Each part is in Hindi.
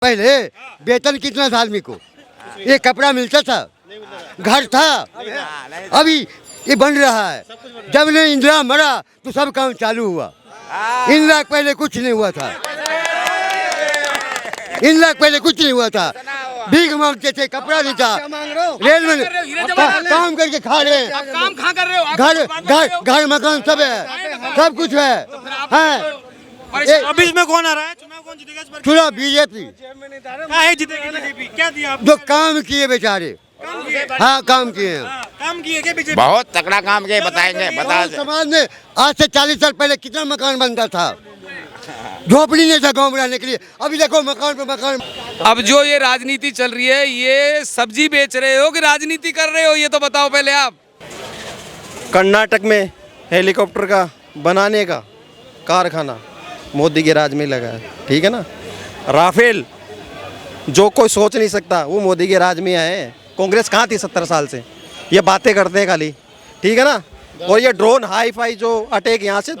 पहले वेतन कितना था आदमी को, ये कपड़ा मिलता था, घर था, अभी ये बन रहा है। जब ने इंदिरा मरा तो सब काम चालू हुआ। इंदिरा पहले कुछ नहीं हुआ था, इंदिरा पहले कुछ नहीं हुआ था, भीख मांगते थे, कपड़ा नहीं था, रेल में काम करके खा रहे हैं, काम कहाँ कर रहे हो? घर मकान सब है, सब कुछ है। 24 में कौन आ रहा है? चुनाव कौन जीतेगा इस बार? चुनाव बीजेपी, काहे जीतेगी बीजेपी? क्या दिया आपने? जो काम किए बेचारे, हाँ काम किए हैं, काम किए क्या बीजेपी? बहुत तकड़ा काम किए, बताएंगे बता दे। समाज में आज से 40 साल पहले कितना मकान बनता था, झोपड़ी नहीं था गाँव में रहने के लिए, अभी देखो मकान पे मकान। अब जो ये राजनीति चल रही है, ये सब्जी बेच रहे हो कि राजनीति कर रहे हो, ये तो बताओ पहले आप। कर्नाटक में हेलीकॉप्टर का बनाने का कारखाना मोदी के राज में लगा है, ठीक है ना। राफेल जो कोई सोच नहीं सकता वो मोदी के राज में आए हैं। कांग्रेस कहाँ थी 70 साल से, ये बातें करते हैं खाली, ठीक है ना। और ये ड्रोन हाई फाई जो अटैक यहाँ से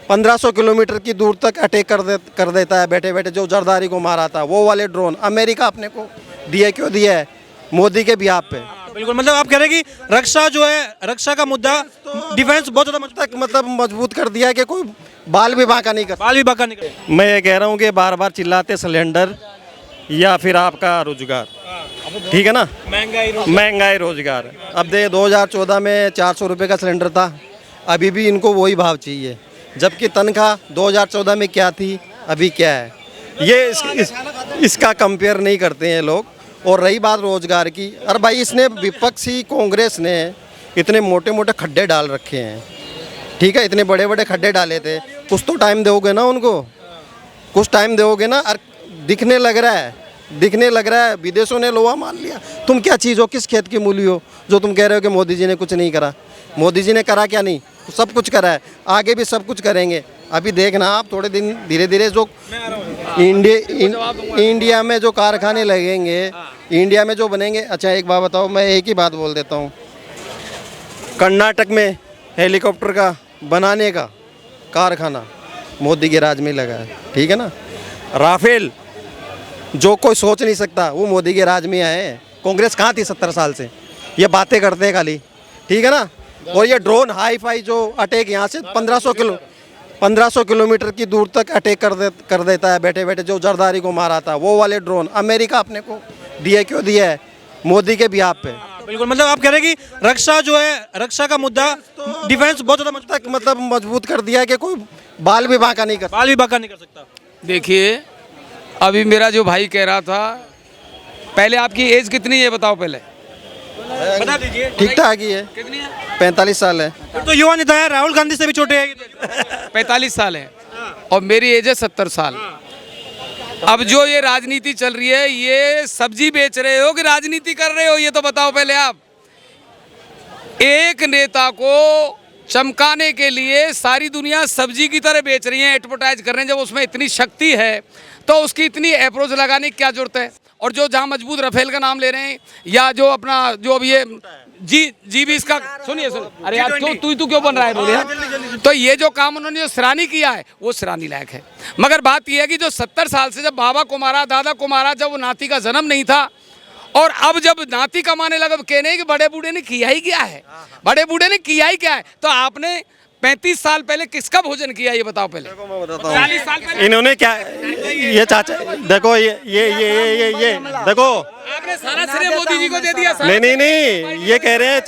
1500 किलोमीटर की दूर तक अटैक कर देता है बैठे बैठे, जो जरदारी को मारा था वो वाले ड्रोन अमेरिका अपने को दिए, क्यों दिया है? मोदी के बिहाफ पे। बिल्कुल, मतलब आप कह रहे हैं कि रक्षा जो है, रक्षा का मुद्दा, डिफेंस बहुत ज़्यादा मतलब मजबूत कर दिया है कि कोई बाल भी बांका नहीं कर। बाल भी बाका नहीं कर। मैं ये कह रहा हूँ कि बार बार चिल्लाते सिलेंडर या फिर आपका रोजगार, ठीक है ना, महंगाई रोजगार। अब दे 2014 में 400 रुपये का सिलेंडर था, अभी भी इनको वही भाव चाहिए, जबकि तनख्वाह 2014 में क्या थी अभी क्या है, ये इसका कंपेयर नहीं करते हैं लोग। और रही बात रोजगार की, अरे भाई इसने विपक्षी कांग्रेस ने इतने मोटे मोटे खड्डे डाल रखे हैं, ठीक है, इतने बड़े बड़े खड्डे डाले थे, कुछ तो टाइम दोगे ना उनको, कुछ टाइम दोगे ना। और दिखने लग रहा है विदेशों ने लोहा मान लिया। तुम क्या चीज़ हो, किस खेत की मूली हो जो तुम कह रहे हो कि मोदी जी ने कुछ नहीं करा? मोदी जी ने करा क्या नहीं, सब कुछ करा है, आगे भी सब कुछ करेंगे। अभी देखना आप, थोड़े दिन धीरे धीरे जो इंडिया में जो कारखाने लगेंगे, इंडिया में जो बनेंगे। अच्छा एक बात बताओ, मैं एक ही बात बोल देता हूँ, कर्नाटक में हेलीकॉप्टर का बनाने का कारखाना मोदी के राज में लगा है, ठीक है ना। राफेल जो कोई सोच नहीं सकता वो मोदी के राज में आए हैं। कांग्रेस कहाँ थी 70 साल से, ये बातें करते हैं खाली, ठीक है ना। और ये ड्रोन हाई फाई जो अटैक यहाँ से 1500 किलोमीटर की दूर तक अटैक कर देता है बैठे बैठे, जो जरदारी को मारा था वो वाले ड्रोन अमेरिका अपने को दिए, क्यों दिया है? मोदी के बिहाफ पे। बिल्कुल, मतलब आप कह रहे हैं कि रक्षा जो है, रक्षा का मुद्दा, डिफेंस बहुत ज़्यादा मतलब मजबूत कर दिया है कि कोई बाल भी बांका नहीं कर सकता। देखिए, अभी मेरा जो भाई कह रहा था, पहले आपकी एज कितनी है बताओ पहले, बता दीजिए। ठीक ठाक ही है, कितनी है? 45 साल है। तो युवा नेता है, राहुल गांधी से भी छोटे हैं। 45 साल है और मेरी एज है 70 साल। अब जो ये राजनीति चल रही है, ये सब्जी बेच रहे हो कि राजनीति कर रहे हो, ये तो बताओ पहले आप। एक नेता को चमकाने के लिए सारी दुनिया सब्जी की तरह बेच रही है, एडवर्टाइज कर रहे हैं। जब उसमें इतनी शक्ति है तो उसकी इतनी अप्रोच लगाने की क्या जरूरत है? और जो जहाँ मजबूत रफेल का नाम ले रहे हैं, या जो अपना जो अब ये जी भी इसका सुनिए, अरे यार तू क्यों बन रहा है बोलिए। तो ये जो काम उन्होंने जो सराहनीय किया है वो सराहनीय लायक है। मगर बात यह है कि जो 70 साल से, जब बाबा को मारा, दादा को मारा, जब वो नाती का जन्म नहीं था, और अब जब नाती कमाने लगा, कहने कि बड़े बूढ़े ने किया ही क्या है, बड़े बूढ़े ने किया ही क्या है। तो आपने 35 साल पहले किसका भोजन किया, ये बताओ पहले। देखो मैं बताता हूँ 40 साल पहले इन्होंने क्या, ये चाचा देखो, ये देखो, आपने सारा श्रेय मोदी जी को दे दिया। नहीं, ये कह रहे हैं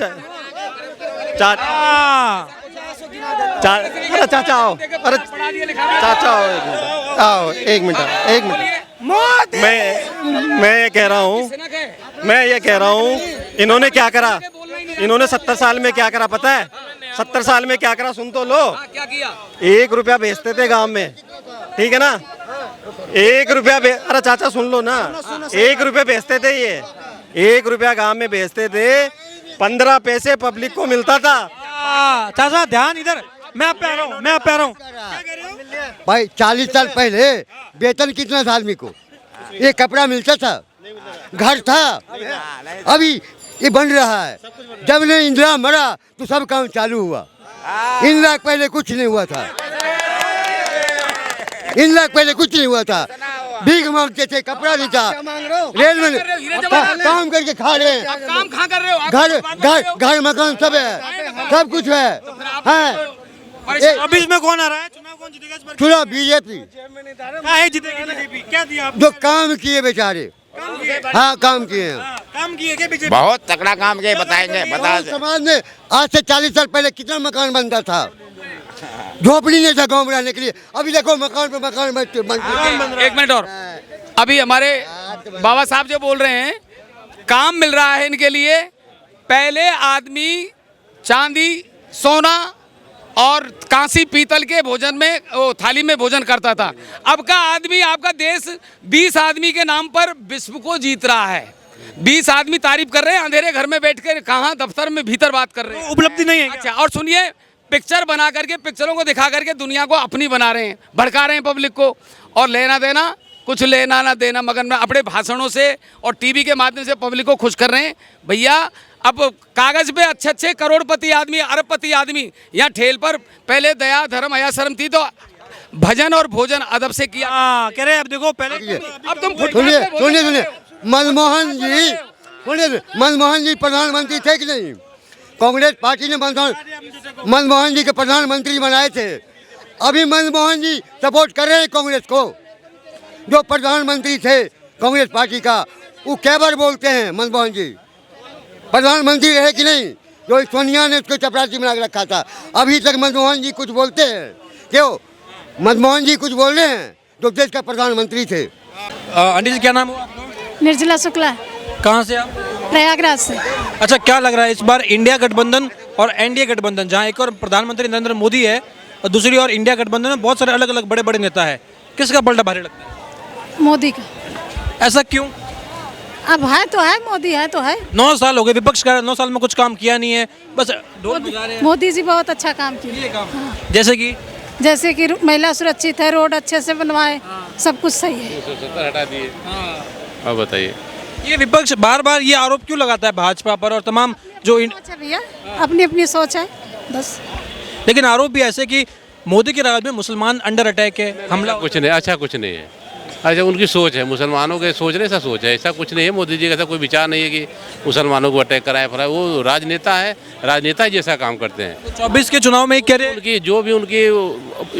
अरे चाचा आओ, अरे चाचा आओ, एक मिनट। मैं ये कह रहा हूँ इन्होंने क्या करा, इन्होंने 70 साल में क्या करा पता है? 70 साल में क्या करा सुन तो लो। क्या किया? 1 रुपया बेचते थे गांव में, ठीक है ना, 1 रुपया अरे चाचा सुन लो ना, 1 रुपया बेचते थे, ये 1 रुपया गांव में बेचते थे, 15 पैसे पब्लिक को मिलता था। चाचा ध्यान इधर, मैं आप पे आ रहा हूँ। भाई 40 साल पहले वेतन कितना था आदमी को, ये कपड़ा मिलता था, घर था, अभी ये बन रहा है। जब ने इंदिरा मरा तो सब काम चालू हुआ। इंदिरा पहले कुछ नहीं हुआ था, इंदिरा पहले कुछ नहीं हुआ था, भीख मांगते थे, कपड़ा नहीं था, रेल में काम करके खा रहे हैं, काम कहाँ कर रहे हो? घर मकान सब है, सब कुछ है। अभी इसमें कौन आ रहा है? चुनाव कौन जीतेगा इस बार? चुनाव बीजेपी क्या है जीतेगी बीजेपी? क्या दिया आपने? जो काम किए बेचारे, हाँ काम किए हैं। काम किए क्या बीजेपी? बहुत तकड़ा काम किए, बताएंगे बता और समाज में आज से 40 साल पहले कितना मकान बनता था, झोपड़ी नहीं था गाँव में रहने के लिए, अभी देखो मकान पे मकान बनते एक मिनट और, अभी हमारे बाबा साहब जो बोल रहे हैं काम मिल रहा है इनके लिए। पहले आदमी चांदी सोना और कांसी पीतल के भोजन में थाली में भोजन करता था। अब का आदमी, आपका देश 20 आदमी के नाम पर विश्व को जीत रहा है। 20 आदमी तारीफ कर रहे हैं, अंधेरे घर में बैठ कर कहाँ दफ्तर में भीतर बात कर रहे हैं। उपलब्धि नहीं है क्या? अच्छा, और सुनिए, पिक्चर बना करके, पिक्चरों को दिखा करके दुनिया को अपनी बना रहे हैं, भड़का रहे हैं पब्लिक को, और लेना देना कुछ लेना ना देना, मगर में अपने भाषणों से और टीवी के माध्यम से पब्लिक को खुश कर रहे हैं। भैया अब कागज पे अच्छे अच्छे करोड़पति आदमी, अरबपति आदमी यहाँ ठेल पर पहले दया धर्म अया शर्म थी, तो भजन और भोजन अदब से किया। हाँ, कह रहे हैं अब देखो पहले अब तुम सुनिए सुनिए सुनिए, मनमोहन जी प्रधानमंत्री थे कि नहीं? कांग्रेस पार्टी ने मनमोहन जी के प्रधानमंत्री बनाए थे। अभी मनमोहन जी सपोर्ट कर रहे हैं कांग्रेस को। जो प्रधानमंत्री थे कांग्रेस पार्टी का, वो कै बार बोलते हैं मनमोहन जी प्रधानमंत्री रहे कि नहीं? जो सोनिया ने उसको चपरासी बना के रखा था, अभी तक मनमोहन जी कुछ बोलते हैं? क्यों मनमोहन जी कुछ बोल रहे हैं जो देश का प्रधानमंत्री थे? आंटी जी क्या नाम हुआ आपका? निर्जला शुक्ला, कहाँ से आप? प्रयागराज से। अच्छा, क्या लग रहा है इस बार इंडिया गठबंधन और एनडीए गठबंधन, जहाँ एक और प्रधानमंत्री नरेंद्र मोदी है और दूसरी ओर इंडिया गठबंधन में बहुत सारे अलग अलग बड़े बड़े नेता है, किसका पलड़ा भारी लगता है? मोदी का। ऐसा क्यों? अब है तो है, मोदी है तो है। 9 साल हो गए विपक्ष का, 9 साल में कुछ काम किया नहीं है, बस ढोल बजा रहे हैं। मोदी जी बहुत अच्छा काम किए। ये काम जैसे कि महिला सुरक्षित है, रोड अच्छे से बनवाए, सब कुछ सही है। 170 हटा दिए। अब बताइए, ये विपक्ष बार बार ये आरोप क्यों लगाता है भाजपा पर और तमाम जो सोच है भैया, अपनी अपनी सोच है बस। लेकिन आरोप भी ऐसे कि मोदी के राज में मुसलमान अंडर अटैक है, हमला कुछ नहीं, अच्छा कुछ नहीं है। अच्छा, उनकी सोच है, मुसलमानों के सोच रहे, ऐसा सोच है, ऐसा कुछ नहीं है। मोदी जी का ऐसा कोई विचार नहीं है कि मुसलमानों को अटैक कराए फराए। वो राजनेता है, राजनेता जैसा काम करते हैं। 24 के चुनाव में कह रहे उनकी जो भी उनकी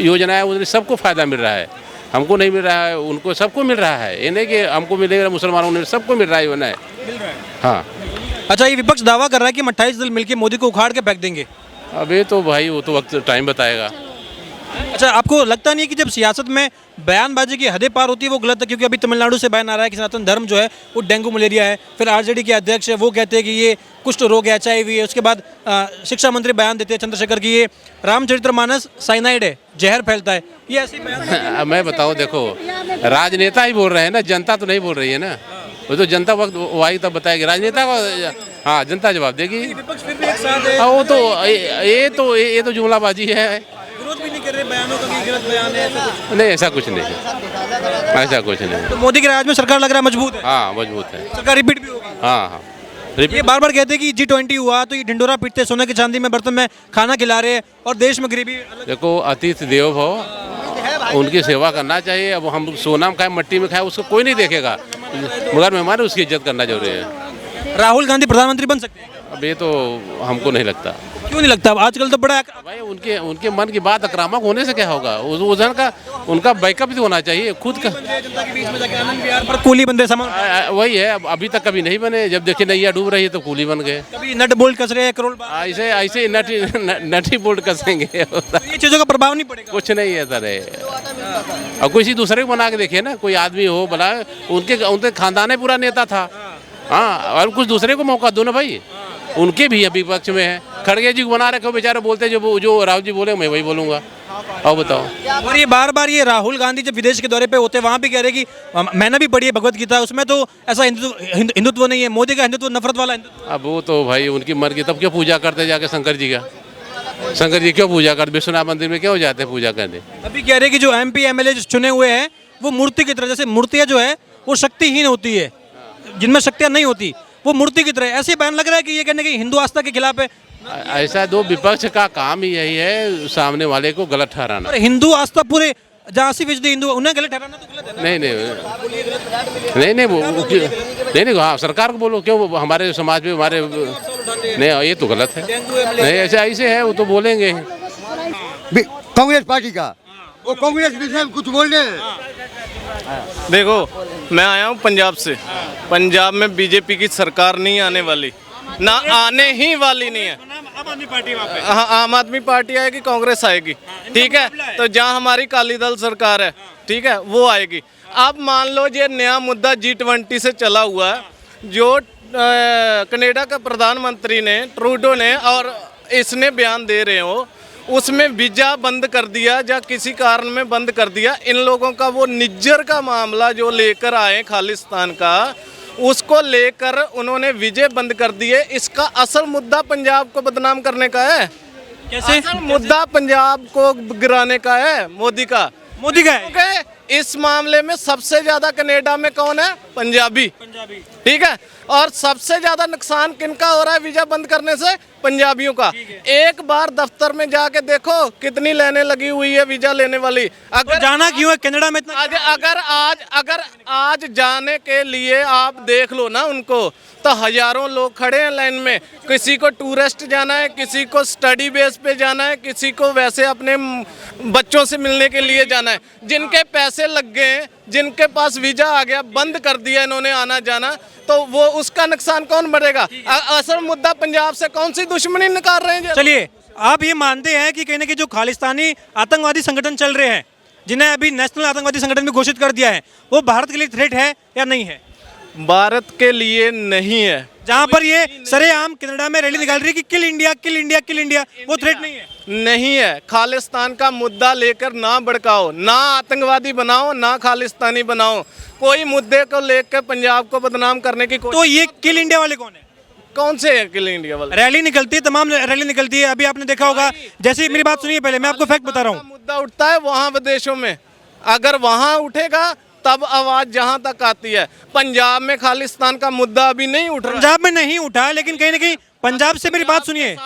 योजना है उनमें सबको फायदा मिल रहा है। हमको नहीं मिल रहा है, उनको सबको मिल रहा है। ये नहीं कि हमको मिलेगा, मुसलमानों ने सबको मिल रहा है, योजना है। हाँ। अच्छा, ये विपक्ष दावा कर रहा है कि 28 दल मिलकर मोदी को उखाड़ के फेंक देंगे। अभी तो भाई वो तो वक्त टाइम बताएगा। अच्छा, आपको लगता नहीं है कि जब सियासत में बयानबाजी की हदें पार होती है वो गलत है? क्योंकि अभी तमिलनाडु से बयान आ रहा है कि सनातन धर्म जो है वो डेंगू मलेरिया है, फिर आरजेडी के अध्यक्ष है वो कहते हैं कि ये कुष्ठ रोग है, HIV है। उसके बाद शिक्षा मंत्री बयान देते हैं चंद्रशेखर की ये रामचरितमानस साइनाइड है, जहर फैलता है। ये ऐसे बयान मैं बताऊं, देखो राजनेता ही बोल रहे हैं ना, जनता तो नहीं बोल रही है ना। वो तो जनता वक्त वही तब बताएगी, राजनेता को हाँ जनता जवाब देगी। विपक्ष फिर भी एक साथ है, वो तो ये तो जुमलाबाजी है। विरोध भी नहीं कर रहे बयानों का कि गलत बयान है, ऐसा कुछ नहीं, ऐसा कुछ नहीं है, ऐसा कुछ नहीं। तो मोदी के राज में सरकार लग रहा है मजबूत है। हाँ मजबूत है, सरकार रिपीट भी होगी। हाँ हाँ ये बार बार कहते हैं कि G20 हुआ तो ये ढिंडोरा पीटते, सोने के चांदी में बर्तन में खाना खिला रहे हैं और देश में गरीबी। देखो अतिथि देवो भव, उनकी सेवा करना चाहिए। अब हम सोना में खाए, मट्टी में खाए, उसको कोई नहीं देखेगा, मगर मेहमान उसकी इज्जत करना जरूरी है। राहुल गांधी प्रधानमंत्री बन सकते हैं? अब ये तो हमको नहीं लगता। क्यों नहीं लगता? आजकल तो बड़ा भाई उनके मन की बात आक्रामक होने से क्या होगा? उधर का उनका बैकअप भी होना चाहिए खुद का। पर कूली बंदे समान वही है, अभी तक कभी नहीं बने। जब देखिए नैया डूब रही है तो कूली बन गए। कभी नट बोल्ट कस रहे हैं, करोड़ ऐसे नटी बोल्ट कसेंगे, ये चीजों का प्रभाव नहीं पड़ेगा। कुछ नहीं है सर। और किसी दूसरे को बना के देखिए ना, कोई आदमी हो भला, उनके खानदान पूरा नेता था। हाँ, और कुछ दूसरे को मौका दो ना भाई। उनके भी अभी विपक्ष में है, खड़गे जी को बना रखे, बेचारे बोलते जो राहुल जी बोले मैं वही बोलूँगा। और बताओ। और ये बार बार ये राहुल गांधी जब विदेश के दौरे पे होते हैं वहाँ भी कह रहे कि मैंने भी पढ़ी है भगवत गीता, उसमें तो ऐसा हिंदुत्व नहीं है। मोदी का हिंदुत्व नफरत वाला हिंदुत्व। अब वो तो भाई उनकी मर्जी, तब क्यों पूजा करते जाके शंकर जी का? शंकर जी क्यों पूजा करते? विश्वनाथ मंदिर में क्यों जाते पूजा करने? अभी कह रहे कि जो MP MLA चुने हुए हैं वो मूर्ति की तरह, जैसे मूर्तियाँ जो है वो शक्तिहीन होती है, जिनमें शक्तियाँ नहीं होती वो मूर्ति की तरह। ऐसे बयान लग रहा है कि ये कहने की हिंदू आस्था के खिलाफ है। ऐसा दो विपक्ष का काम ही यही है, सामने वाले को गलत ठहराना। और हिंदू आस्था पूरे जहाँ 80% हिंदू उन्हें गलत ठहराना तो गलत है ना। नहीं नहीं नहीं हाँ सरकार को बोलो, क्यों हमारे समाज में हमारे नहीं, ये तो गलत है। नहीं ऐसे है वो तो बोलेंगे। कांग्रेस पार्टी का वो कांग्रेस विषय में कुछ बोल रहे हैं। देखो मैं आया हूँ पंजाब से। पंजाब में बीजेपी की सरकार नहीं आने वाली, ना आने ही वाली नहीं है। आम आदमी पार्टी वहाँ पे। हाँ आम आदमी पार्टी आएगी, कांग्रेस आएगी, ठीक है। तो जहाँ हमारी अकाली दल सरकार है, ठीक है, वो आएगी। अब मान लो ये नया मुद्दा G20 से चला हुआ है, जो कनाडा का प्रधानमंत्री ने ट्रूडो ने और इसने बयान दे रहे हो, उसमें वीजा बंद कर दिया या किसी कारण में बंद कर दिया। इन लोगों का वो निज्जर का मामला जो लेकर आए खालिस्तान का, उसको लेकर उन्होंने वीजे बंद कर दिए। इसका असल मुद्दा पंजाब को बदनाम करने का है। कैसे? असल मुद्दा पंजाब को गिराने का है, मोदी का है। क्योंकि इस मामले में सबसे ज्यादा कनाडा में कौन है? पंजाबी, ठीक है। और सबसे ज्यादा नुकसान किनका हो रहा है वीजा बंद करने से? पंजाबियों का। एक बार दफ्तर में जाके देखो कितनी लाइनें लगी हुई है वीजा लेने वाली। अगर जाना क्यों है कनाडा में इतना? अगर आज जाने के लिए आप देख लो ना उनको, तो हजारों लोग खड़े हैं लाइन में। किसी को टूरिस्ट जाना है, किसी को स्टडी बेस पे जाना है, किसी को वैसे अपने बच्चों से मिलने के लिए जाना है। जिनके पैसे लग गए, जिनके पास वीजा आ गया, बंद कर दिया इन्होंने आना जाना, तो वो उसका नुकसान कौन बढ़ेगा? असल मुद्दा पंजाब से कौन सी दुश्मनी निकाल रहे हैं? चलिए, आप ये मानते हैं कि कहीं ना कहीं जो खालिस्तानी आतंकवादी संगठन चल रहे हैं, जिन्हें अभी नेशनल आतंकवादी संगठन भी घोषित कर दिया है, वो भारत के लिए थ्रेट है या नहीं है? भारत के लिए नहीं है। जहां पर ये सरेआम कनाडा में रैली निकाल रही है कि किल इंडिया किल इंडिया किल इंडिया, वो थ्रेट नहीं है? नहीं है। खालिस्तान का मुद्दा लेकर ना भड़काओ, ना आतंकवादी बनाओ, ना खालिस्तानी बनाओ। कोई मुद्दे को लेकर पंजाब को बदनाम करने की तो ये किल इंडिया वाले कौन है? कौन से है किल इंडिया वाले? रैली निकलती है, तमाम रैली निकलती है। अभी आपने देखा होगा, जैसे मेरी बात सुनिए पहले, मैं आपको फैक्ट बता रहा हूँ। मुद्दा उठता है वहाँ विदेशों में, अगर वहाँ उठेगा तब आवाज जहाँ तक आती है। पंजाब में खालिस्तान का मुद्दा अभी नहीं उठ रहा। पंजाब में नहीं उठा, लेकिन कहीं ना कहीं पंजाब से मेरी बात सुनिए,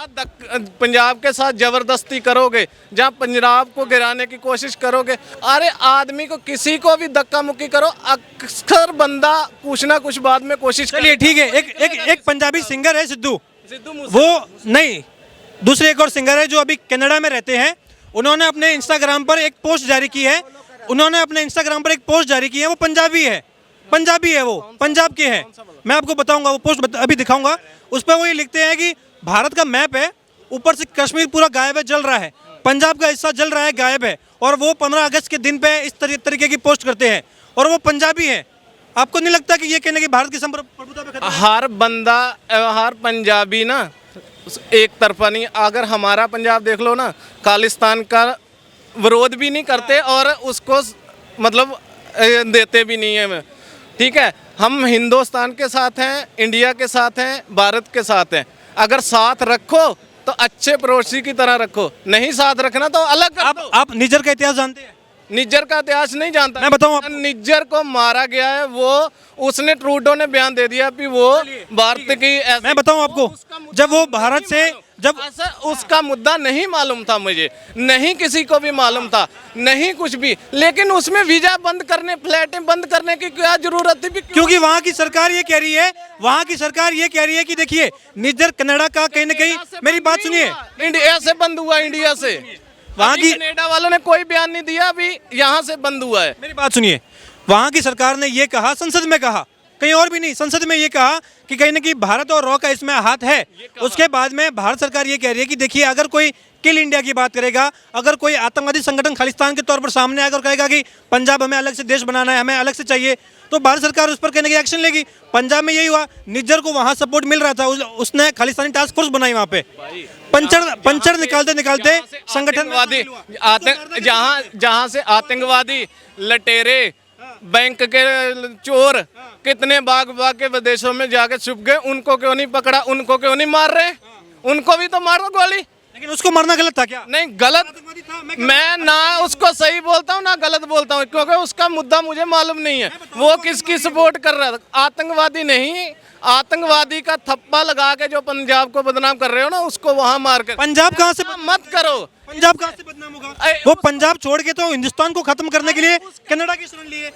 पंजाब के साथ जबरदस्ती करोगे, जहाँ पंजाब को गिराने की कोशिश करोगे, अरे आदमी को किसी को भी धक्का मुक्की करो, अक्सर बंदा कुछ ना कुछ बाद में कोशिश। चलिए ठीक है, एक पंजाबी सिंगर है सिद्धू, वो नहीं, दूसरे एक और सिंगर है जो अभी कनाडा में रहते हैं। उन्होंने अपने इंस्टाग्राम पर एक पोस्ट जारी की है। वो पंजाबी है, वो पंजाब के हैं। मैं आपको बताऊंगा, वो पोस्ट अभी दिखाऊंगा। उस पर वो ये लिखते हैं कि भारत का मैप है, ऊपर से कश्मीर पूरा गायब है, जल रहा है, पंजाब का हिस्सा जल रहा है, गायब है। और वो 15 अगस्त के दिन पे इस तरीके की पोस्ट करते हैं, और वो पंजाबी है। आपको नहीं लगता कि ये कहने की भारत की संप्रभुता पे खतरा है? हर बंदा, हर पंजाबी ना एक तरफा नहीं। अगर हमारा पंजाब देख लो ना, खालिस्तान का विरोध भी नहीं करते और उसको मतलब देते भी नहीं है, ठीक है। हम हिंदुस्तान के साथ हैं, इंडिया के साथ हैं, भारत के साथ हैं। अगर साथ रखो तो अच्छे पड़ोसी की तरह रखो, नहीं साथ रखना तो अलग कर दो। आप निज्जर का इतिहास जानते हैं? निज्जर का इतिहास नहीं जानता। मैं बताऊं आपको। निज्जर को मारा गया है, वो उसने ट्रूडो ने बयान दे दिया कि वो भारत की। मैं बताऊं आपको, जब वो भारत से जब ऐसा उसका मुद्दा नहीं मालूम था मुझे, नहीं किसी को भी मालूम था, नहीं कुछ भी। लेकिन उसमें वीजा बंद करने, फ्लैटें बंद करने की क्या जरूरत थी? क्योंकि वहाँ की सरकार ये कह रही है कि देखिए निज्जर कनाडा का कहीं ना कहीं, मेरी बात सुनिए, इंडिया से बंद हुआ, इंडिया से। वहाँ की कनाडा वालों ने कोई बयान नहीं दिया, अभी यहाँ से बंद हुआ है। मेरी बात सुनिए, वहाँ की सरकार ने ये कहा, संसद में कहा, कहीं और भी नहीं, संसद में ये कहा कि कहीं ना कहीं भारत और रॉ का इसमें हाथ है। उसके बाद में भारत सरकार ये कह रही है कि देखिए, अगर कोई किल इंडिया की बात करेगा, अगर कोई आतंकवादी संगठन खालिस्तान के तौर पर सामने आकर कहेगा कि पंजाब हमें अलग से देश बनाना है, हमें अलग से चाहिए, तो भारत सरकार उस पर कहने की एक्शन लेगी। पंजाब में यही हुआ, निज्जर को वहाँ सपोर्ट मिल रहा था, उसने खालिस्तानी टास्क फोर्स बनाई वहाँ पे। पंचर निकालते संगठन, जहाँ से आतंकवादी लटेरे, बैंक के चोर कितने भाग के विदेशों में जाके छुप गए, उनको क्यों नहीं पकड़ा, उनको क्यों नहीं मार रहे? उनको भी तो मारो गोली। लेकिन उसको मारना गलत था क्या? नहीं गलत, मैं ना उसको सही बोलता हूँ ना गलत बोलता हूँ, क्योंकि उसका मुद्दा मुझे मालूम नहीं है वो किसकी सपोर्ट कर रहा था। आतंकवादी नहीं, आतंकवादी का थप्पा लगा के जो पंजाब को बदनाम कर रहे हो ना, उसको वहाँ मार कर। पंजाब कहाँ से? मत करो। पंजाब कहाँ से बदनाम होगा? वो पंजाब छोड़ के तो हिंदुस्तान को खत्म करने के लिए कनाडा की शरण लिए।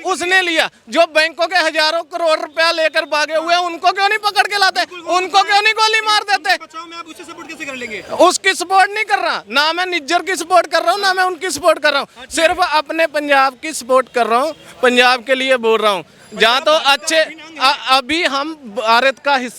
उसने लिया जो बैंकों के हजारों करोड़ रुपया लेकर भागे हुए हैं, उनको क्यों नहीं पकड़ के लाते? उनको क्यों नहीं गोली मार देते? बचाओ में आप उसे सपोर्ट कैसे कर लेंगे? उसकी सपोर्ट नहीं कर रहा, ना मैं निज्जर की सपोर्ट कर रहा हूँ, ना मैं उनकी सपोर्ट कर रहा हूँ, सिर्फ अपने पंजाब की सपोर्ट कर रहा हूँ, पंजाब के लिए बोल रहा हूँ। जहाँ तो अच्छे अभी हम भारत का हिस्सा